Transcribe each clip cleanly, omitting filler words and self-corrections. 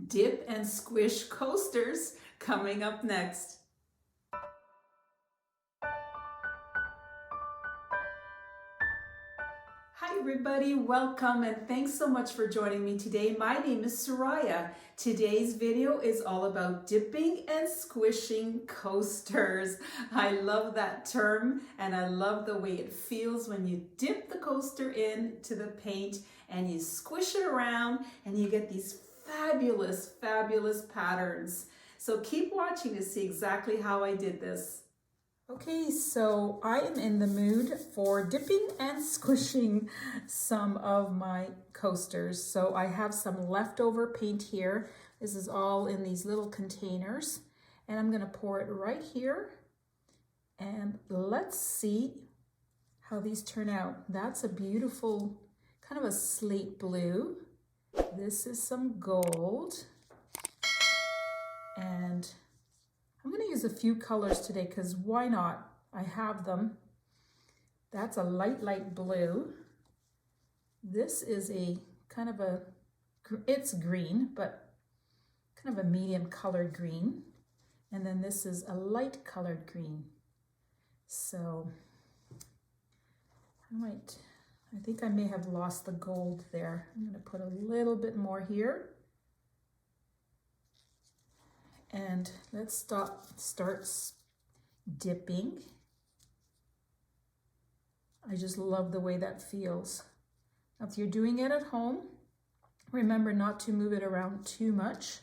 dip and squish coasters coming up next. Hi everybody, welcome and thanks so much for joining me today. My name is Soraya. Today's video is all about dipping and squishing coasters. I love that term and I love the way it feels when you dip the coaster into the paint and you squish it around and you get these fabulous, fabulous patterns. So keep watching to see exactly how I did this. Okay, so I am in the mood for dipping and squishing some of my coasters. So I have some leftover paint here. This is all in these little containers and I'm gonna pour it right here and let's see how these turn out. That's a beautiful kind of a slate blue. This is some gold and I'm going to use a few colors today because why not? I have them. That's a light blue. This is a kind of a, it's green, but kind of a medium colored green. And then this is a light colored green. So I think I may have lost the gold there. I'm going to put a little bit more here. And let's start dipping. I just love the way that feels. Now, if you're doing it at home, remember not to move it around too much.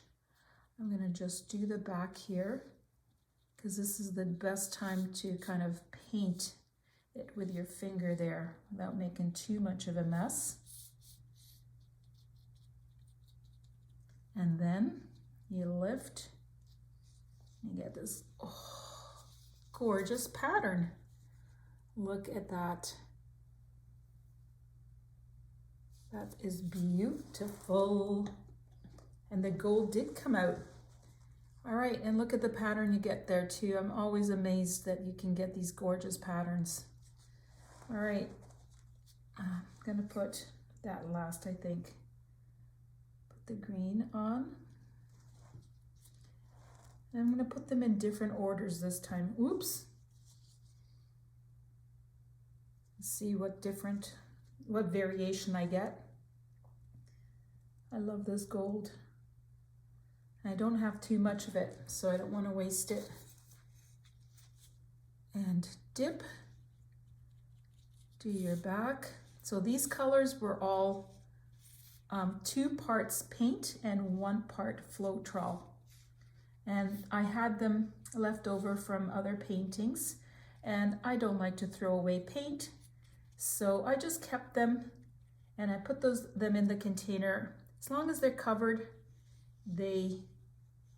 I'm gonna just do the back here because this is the best time to kind of paint it with your finger there without making too much of a mess. And then you lift. You get this gorgeous pattern. Look at that. That is beautiful. And the gold did come out. All right, and look at the pattern you get there too. I'm always amazed that you can get these gorgeous patterns. All right, I'm gonna put that last, I think. Put the green on. I'm going to put them in different orders this time. Oops. Let's see what variation I get. I love this gold. I don't have too much of it, so I don't want to waste it. And dip. Do your back. So these colors were all 2 parts paint and 1 part Floetrol. And I had them left over from other paintings and I don't like to throw away paint. So I just kept them and I put them in the container. As long as they're covered, they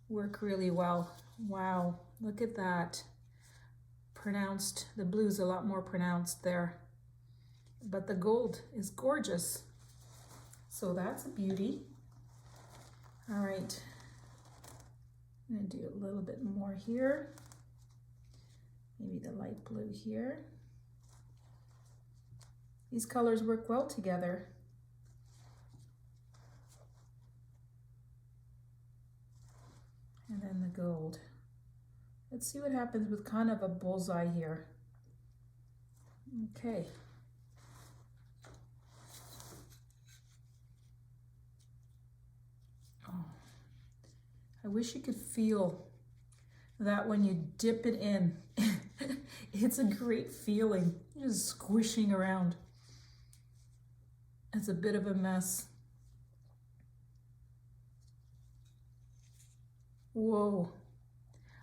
work really well. Wow, look at that. Pronounced, the blue's a lot more pronounced there. But the gold is gorgeous. So that's a beauty. All right. I'm going to do a little bit more here, maybe the light blue here. These colors work well together. And then the gold. Let's see what happens with kind of a bullseye here. Okay. I wish you could feel that when you dip it in. It's a great feeling, just squishing around. It's a bit of a mess. Whoa,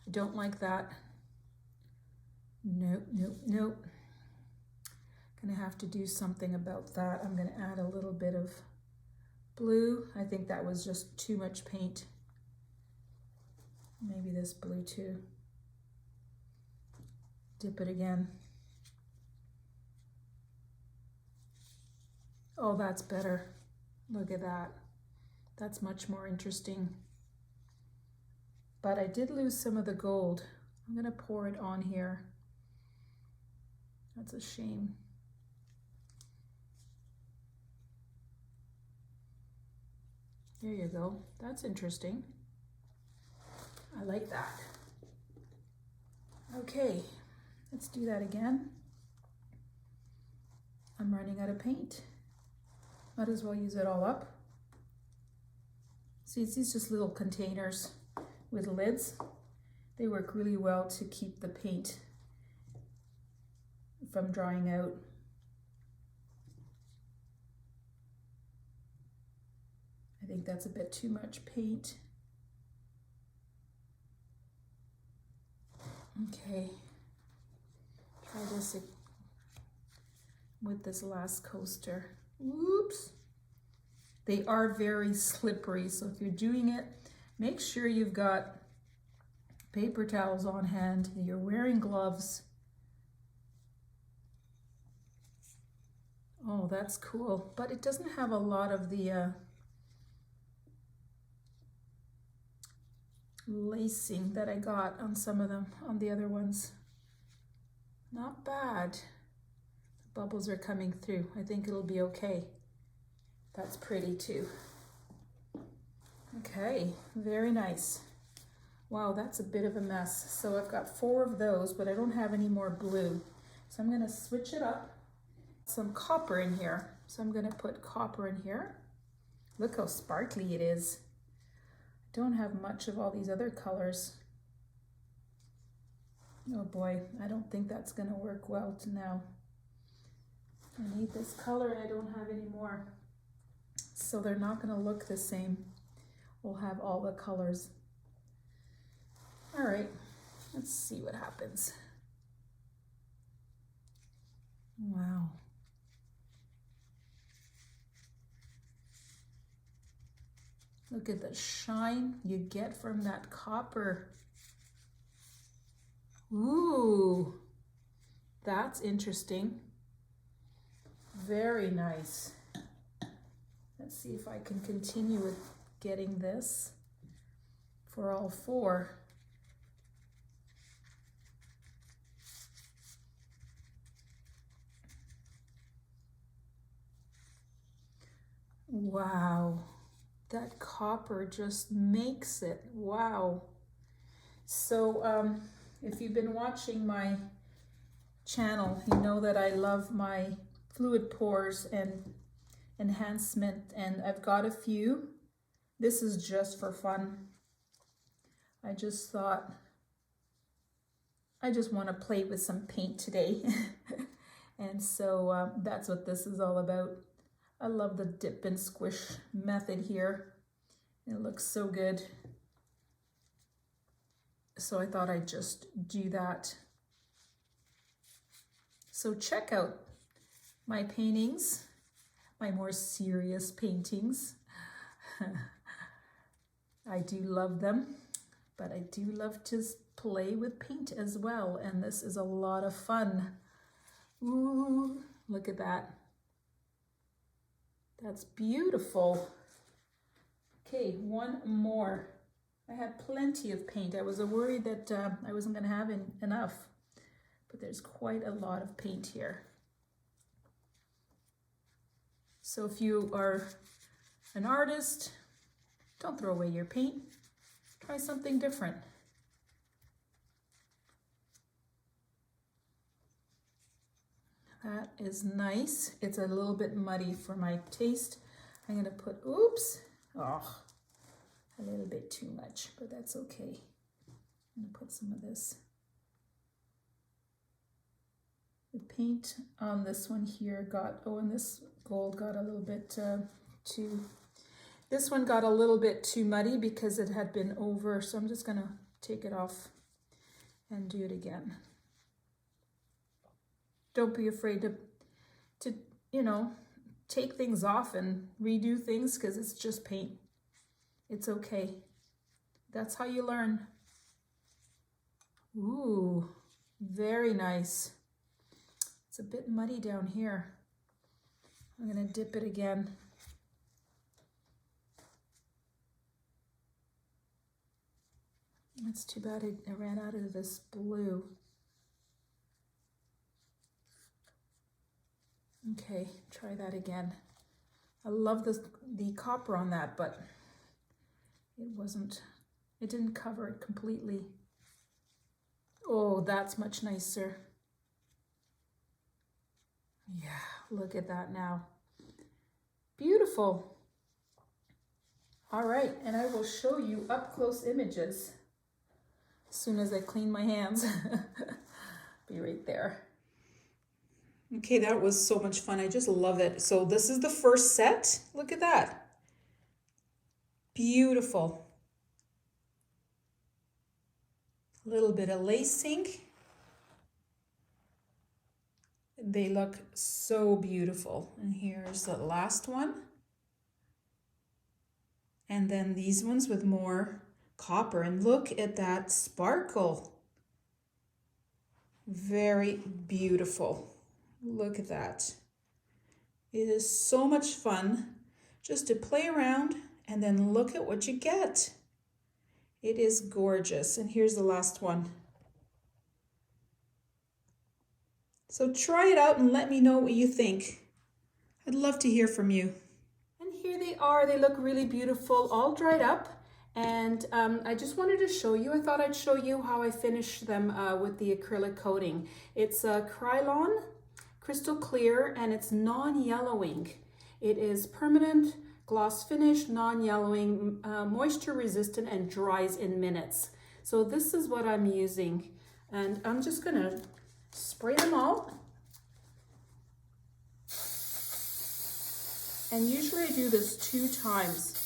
I don't like that. Nope. Gonna have to do something about that. I'm gonna add a little bit of blue. I think that was just too much paint. Maybe this blue too. Dip it again. Oh, that's better. Look at that. That's much more interesting. But I did lose some of the gold. I'm gonna pour it on here. That's a shame. There you go. That's interesting. I like that. Okay, let's do that again. I'm running out of paint. Might as well use it all up. See, it's these just little containers with lids. They work really well to keep the paint from drying out. I think that's a bit too much paint. Okay, try this with this last coaster. Whoops. They are very slippery, so if you're doing it, make sure you've got paper towels on hand, you're wearing gloves. Oh, that's cool, but it doesn't have a lot of the lacing that I got on some of them, on the other ones. Not bad. The bubbles are coming through. I think it'll be okay. That's pretty too. Okay, very nice. Wow, that's a bit of a mess. So I've got 4 of those, but I don't have any more blue. So I'm gonna switch it up. Some copper in here. So I'm gonna put copper in here. Look how sparkly it is. I don't have much of all these other colors. Oh boy, I don't think that's gonna work well now. I need this color and I don't have any more. So they're not gonna look the same. We'll have all the colors. All right, let's see what happens. Wow. Look at the shine you get from that copper. Ooh, that's interesting. Very nice. Let's see if I can continue with getting this for all 4. Wow, that copper just makes it. Wow. So if you've been watching my channel, you know that I love my fluid pours and enhancement, and I've got a few. This is just for fun. I just thought I just want to play with some paint today. And so that's what this is all about. I love the dip and squish method here. It looks so good. So I thought I'd just do that. So check out my paintings, my more serious paintings. I do love them, but I do love to play with paint as well. And this is a lot of fun. Ooh, look at that. That's beautiful. Okay, one more. I had plenty of paint. I was worried that I wasn't going to have enough, but there's quite a lot of paint here. So if you are an artist, don't throw away your paint. Try something different. That is nice. It's a little bit muddy for my taste. I'm gonna put, oops, oh, a little bit too much, but that's okay. I'm gonna put some of this. The paint on this one here got, oh, and this gold got a little bit too, this one got a little bit too muddy because it had been over, so I'm just gonna take it off and do it again. Don't be afraid to you know, take things off and redo things because it's just paint. It's okay. That's how you learn. Ooh, very nice. It's a bit muddy down here. I'm gonna dip it again. It's too bad I ran out of this blue. Okay, try that again. I love the copper on that, but it didn't cover it completely. Oh, that's much nicer. Yeah, look at that now. Beautiful. All right, and I will show you up close images as soon as I clean my hands. Be right there. Okay, that was so much fun. I just love it. So this is the first set. Look at that. Beautiful. A little bit of lacing. They look so beautiful. And here's the last one. And then these ones with more copper. And look at that sparkle. Very beautiful. Look at that. It is so much fun just to play around and then look at what you get. It is gorgeous. And here's the last one. So try it out and let me know what you think. I'd love to hear from you. And here they are. They look really beautiful, all dried up. And I just wanted to show you, I thought I'd show you how I finished them with the acrylic coating. It's Krylon, crystal clear, and it's non-yellowing. It is permanent, gloss finish, non-yellowing, moisture resistant, and dries in minutes. So this is what I'm using. And I'm just gonna spray them all. And usually I do this 2 times.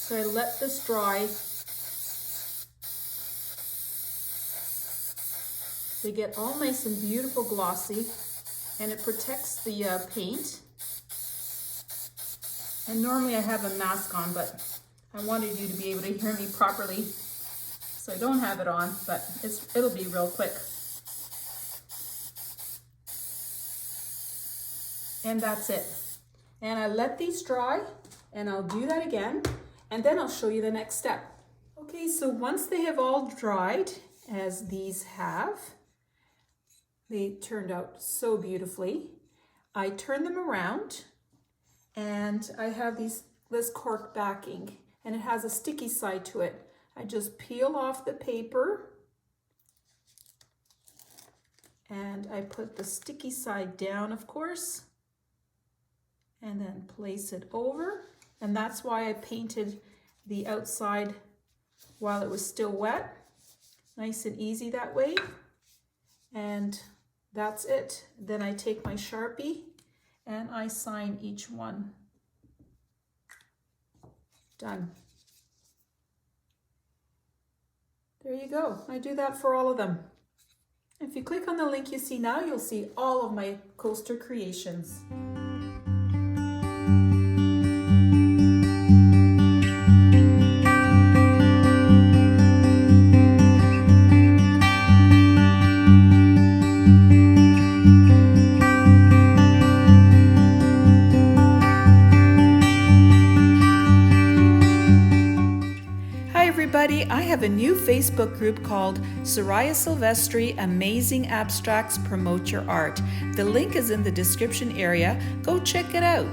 So I let this dry. They get all nice and beautiful glossy, and it protects the paint. And normally I have a mask on, but I wanted you to be able to hear me properly. So I don't have it on, but it'll be real quick. And that's it. And I let these dry, and I'll do that again, and then I'll show you the next step. Okay, so once they have all dried, as these have, they turned out so beautifully. I turn them around, and I have this cork backing, and it has a sticky side to it. I just peel off the paper, and I put the sticky side down, of course, and then place it over. And that's why I painted the outside while it was still wet. Nice and easy that way. And that's it. Then I take my Sharpie and I sign each one. Done. There you go. I do that for all of them. If you click on the link you see now, you'll see all of my coaster creations. I have a new Facebook group called Soraya Silvestri Amazing Abstracts Promote Your Art. The link is in the description area. Go check it out.